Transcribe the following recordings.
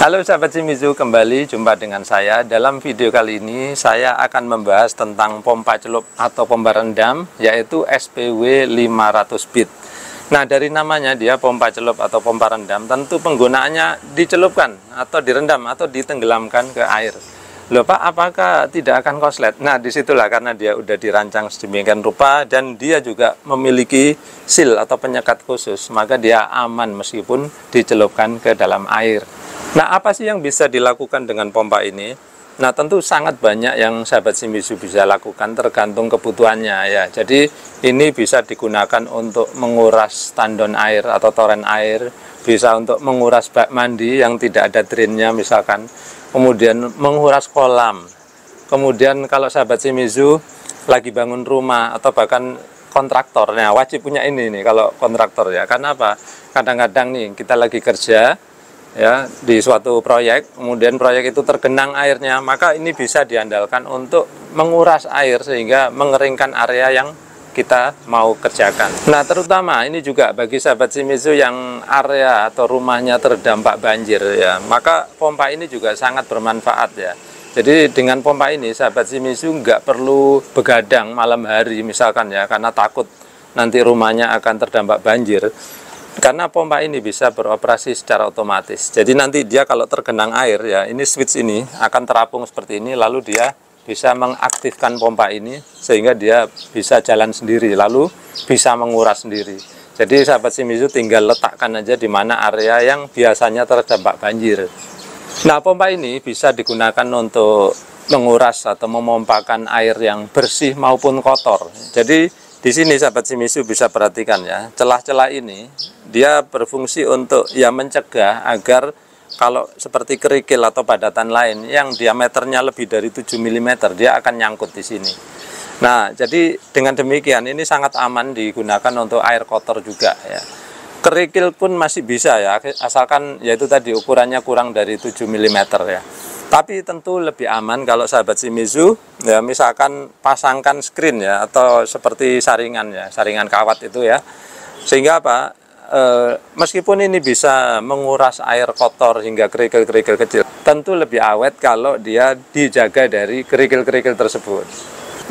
Halo sahabat Shimizu, kembali jumpa dengan saya. Dalam video kali ini saya akan membahas tentang pompa celup atau pompa rendam, yaitu SPW 500 bit. Nah, dari namanya dia pompa celup atau pompa rendam, tentu penggunaannya dicelupkan atau direndam atau ditenggelamkan ke air. Loh Pak, apakah tidak akan koslet? Nah, disitulah karena dia udah dirancang sedemikian rupa dan dia juga memiliki seal atau penyekat khusus, maka dia aman meskipun dicelupkan ke dalam air. Nah, apa sih yang bisa dilakukan dengan pompa ini? Nah, tentu sangat banyak yang sahabat Shimizu bisa lakukan tergantung kebutuhannya ya. Jadi, ini bisa digunakan untuk menguras tandon air atau toren air, bisa untuk menguras bak mandi yang tidak ada drainnya misalkan, kemudian menguras kolam. Kemudian kalau sahabat Shimizu lagi bangun rumah atau bahkan kontraktor, nah wajib punya ini nih kalau kontraktor ya. Karena apa? Kadang-kadang nih kita lagi kerja ya di suatu proyek, kemudian proyek itu tergenang airnya, maka ini bisa diandalkan untuk menguras air sehingga mengeringkan area yang kita mau kerjakan. Nah, terutama ini juga bagi sahabat Shimizu yang area atau rumahnya terdampak banjir ya, maka pompa ini juga sangat bermanfaat ya. Jadi dengan pompa ini sahabat Shimizu nggak perlu begadang malam hari misalkan ya, karena takut nanti rumahnya akan terdampak banjir. Karena pompa ini bisa beroperasi secara otomatis. Jadi nanti dia kalau tergenang air ya, ini switch ini akan terapung seperti ini, lalu dia bisa mengaktifkan pompa ini sehingga dia bisa jalan sendiri, lalu bisa menguras sendiri. Jadi sahabat Shimizu tinggal letakkan aja di mana area yang biasanya terdampak banjir. Nah, pompa ini bisa digunakan untuk menguras atau memompakan air yang bersih maupun kotor. Jadi di sini sahabat Shimizu bisa perhatikan ya, celah-celah ini dia berfungsi untuk ya mencegah agar kalau seperti kerikil atau padatan lain yang diameternya lebih dari 7 mm dia akan nyangkut di sini. Nah, jadi dengan demikian ini sangat aman digunakan untuk air kotor juga ya. Kerikil pun masih bisa ya, asalkan yaitu tadi ukurannya kurang dari 7 mm ya. Tapi tentu lebih aman kalau sahabat Shimizu ya misalkan pasangkan screen ya atau seperti saringan ya, saringan kawat itu ya. Sehingga apa? Meskipun ini bisa menguras air kotor hingga kerikil-kerikil kecil, tentu lebih awet kalau dia dijaga dari kerikil-kerikil tersebut.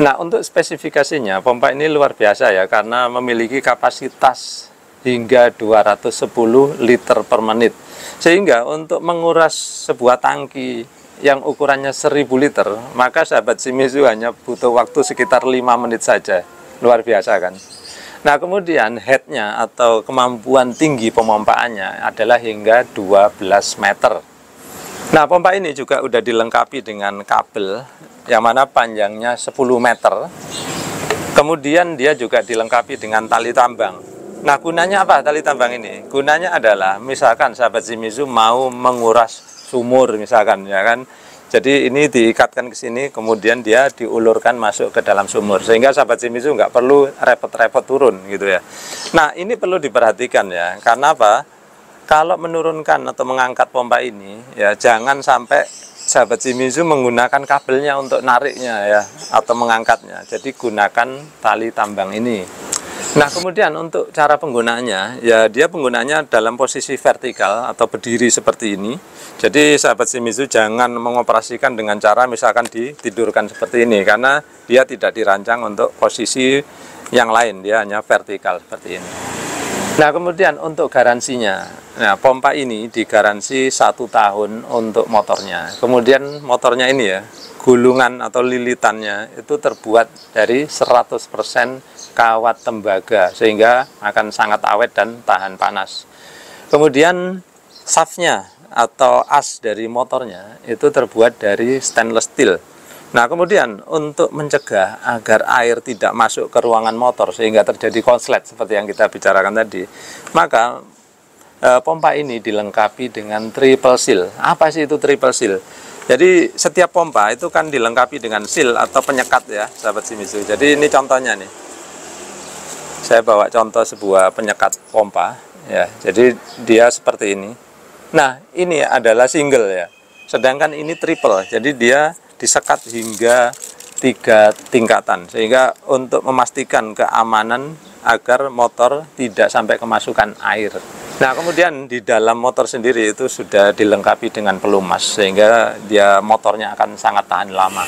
Nah, untuk spesifikasinya pompa ini luar biasa ya, karena memiliki kapasitas hingga 210 liter per menit. Sehingga untuk menguras sebuah tangki yang ukurannya 1000 liter, maka sahabat Shimizu hanya butuh waktu sekitar 5 menit saja. Luar biasa kan? Nah, kemudian headnya atau kemampuan tinggi pemompaannya adalah hingga 12 meter. Nah, pompa ini juga udah dilengkapi dengan kabel yang mana panjangnya 10 meter. Kemudian dia juga dilengkapi dengan tali tambang. Nah, gunanya apa tali tambang ini? Gunanya adalah misalkan sahabat Shimizu mau menguras sumur misalkan ya kan. Jadi ini diikatkan ke sini, kemudian dia diulurkan masuk ke dalam sumur, sehingga sahabat Shimizu nggak perlu repot-repot turun gitu ya. Nah, ini perlu diperhatikan ya, karena apa? Kalau menurunkan atau mengangkat pompa ini ya, jangan sampai sahabat Shimizu menggunakan kabelnya untuk nariknya ya atau mengangkatnya. Jadi gunakan tali tambang ini. Nah, kemudian untuk cara penggunaannya ya, dia penggunaannya dalam posisi vertikal atau berdiri seperti ini. Jadi sahabat Shimizu jangan mengoperasikan dengan cara misalkan ditidurkan seperti ini, karena dia tidak dirancang untuk posisi yang lain, dia hanya vertikal seperti ini. Nah, kemudian untuk garansinya, nah pompa ini digaransi 1 tahun untuk motornya. Kemudian motornya ini ya, gulungan atau lilitannya itu terbuat dari 100% kawat tembaga, sehingga akan sangat awet dan tahan panas. Kemudian shaftnya atau as dari motornya itu terbuat dari stainless steel. Nah, kemudian untuk mencegah agar air tidak masuk ke ruangan motor sehingga terjadi konslet seperti yang kita bicarakan tadi, maka pompa ini dilengkapi dengan triple seal. Apa sih itu triple seal? Jadi setiap pompa itu kan dilengkapi dengan seal atau penyekat ya sahabat Shimizu. Jadi ini contohnya nih, saya bawa contoh sebuah penyekat pompa ya. Jadi dia seperti ini. Nah, ini adalah single ya, sedangkan ini triple, jadi dia disekat hingga 3 tingkatan, sehingga untuk memastikan keamanan agar motor tidak sampai kemasukan air. Nah, kemudian di dalam motor sendiri itu sudah dilengkapi dengan pelumas sehingga dia motornya akan sangat tahan lama.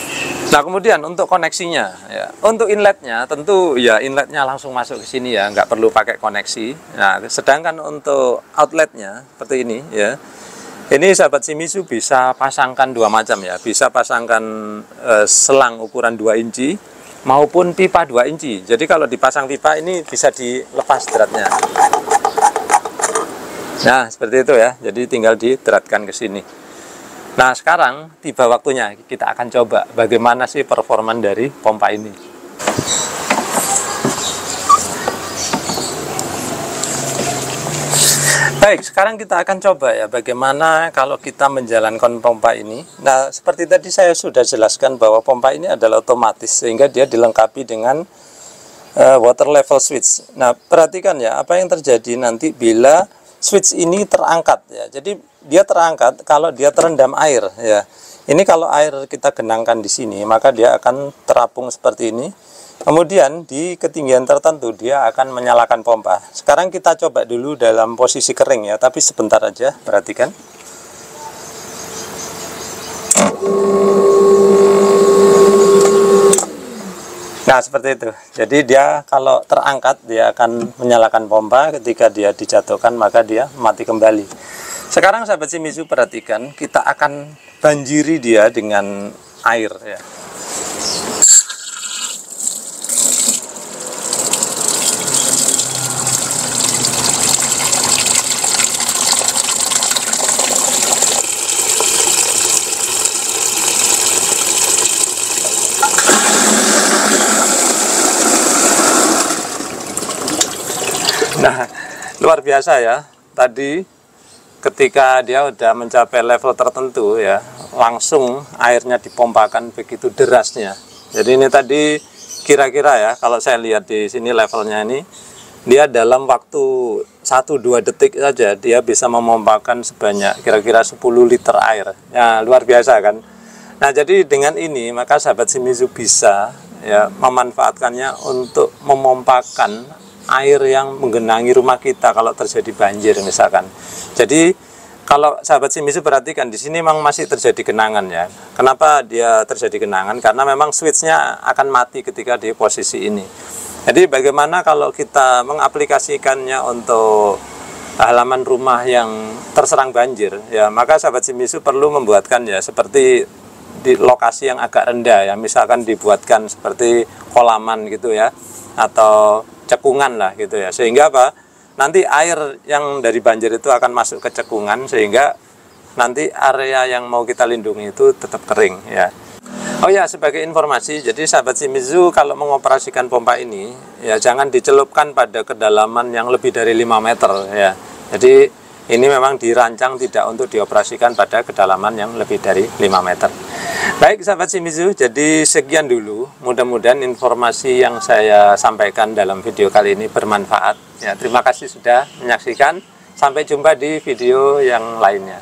Nah, kemudian untuk koneksinya, ya, untuk inletnya tentu ya inletnya langsung masuk ke sini ya, nggak perlu pakai koneksi. Nah, sedangkan untuk outletnya seperti ini ya, ini sahabat Shimizu bisa pasangkan dua macam ya, bisa pasangkan selang ukuran 2 inci maupun pipa 2 inci. Jadi kalau dipasang pipa ini bisa dilepas dratnya. Nah, seperti itu ya. Jadi tinggal didratkan ke sini. Nah, sekarang tiba waktunya kita akan coba bagaimana sih performa dari pompa ini. Baik, sekarang kita akan coba ya bagaimana kalau kita menjalankan pompa ini. Nah, seperti tadi saya sudah jelaskan bahwa pompa ini adalah otomatis sehingga dia dilengkapi dengan water level switch. Nah, perhatikan ya apa yang terjadi nanti bila switch ini terangkat ya. Jadi dia terangkat kalau dia terendam air ya. Ini kalau air kita genangkan di sini, maka dia akan terapung seperti ini. Kemudian di ketinggian tertentu dia akan menyalakan pompa. Sekarang kita coba dulu dalam posisi kering ya, tapi sebentar aja, perhatikan. Nah, seperti itu. Jadi dia kalau terangkat dia akan menyalakan pompa, ketika dia dijatuhkan maka dia mati kembali. Sekarang sahabat Shimizu perhatikan, kita akan banjiri dia dengan air ya. Nah, luar biasa ya. Tadi ketika dia udah mencapai level tertentu ya, langsung airnya dipompakan begitu derasnya. Jadi ini tadi kira-kira ya, kalau saya lihat di sini levelnya ini, dia dalam waktu 1-2 detik saja dia bisa memompakan sebanyak kira-kira 10 liter air. Ya, luar biasa kan. Nah, jadi dengan ini maka sahabat Shimizu bisa ya memanfaatkannya untuk memompakan air yang menggenangi rumah kita kalau terjadi banjir misalkan. Jadi kalau sahabat Shimizu perhatikan di sini memang masih terjadi genangan ya. Kenapa dia terjadi genangan? Karena memang switchnya akan mati ketika di posisi ini. Jadi bagaimana kalau kita mengaplikasikannya untuk halaman rumah yang terserang banjir ya, maka sahabat Shimizu perlu membuatkan ya seperti di lokasi yang agak rendah ya, misalkan dibuatkan seperti kolaman gitu ya, atau cekungan lah gitu ya, sehingga apa, nanti air yang dari banjir itu akan masuk ke cekungan sehingga nanti area yang mau kita lindungi itu tetap kering ya. Oh ya, sebagai informasi, jadi sahabat Shimizu kalau mengoperasikan pompa ini ya jangan dicelupkan pada kedalaman yang lebih dari 5 meter ya. Jadi ini memang dirancang tidak untuk dioperasikan pada kedalaman yang lebih dari 5 meter. Baik sahabat Shimizu, jadi sekian dulu. Mudah-mudahan informasi yang saya sampaikan dalam video kali ini bermanfaat. Ya, terima kasih sudah menyaksikan. Sampai jumpa di video yang lainnya.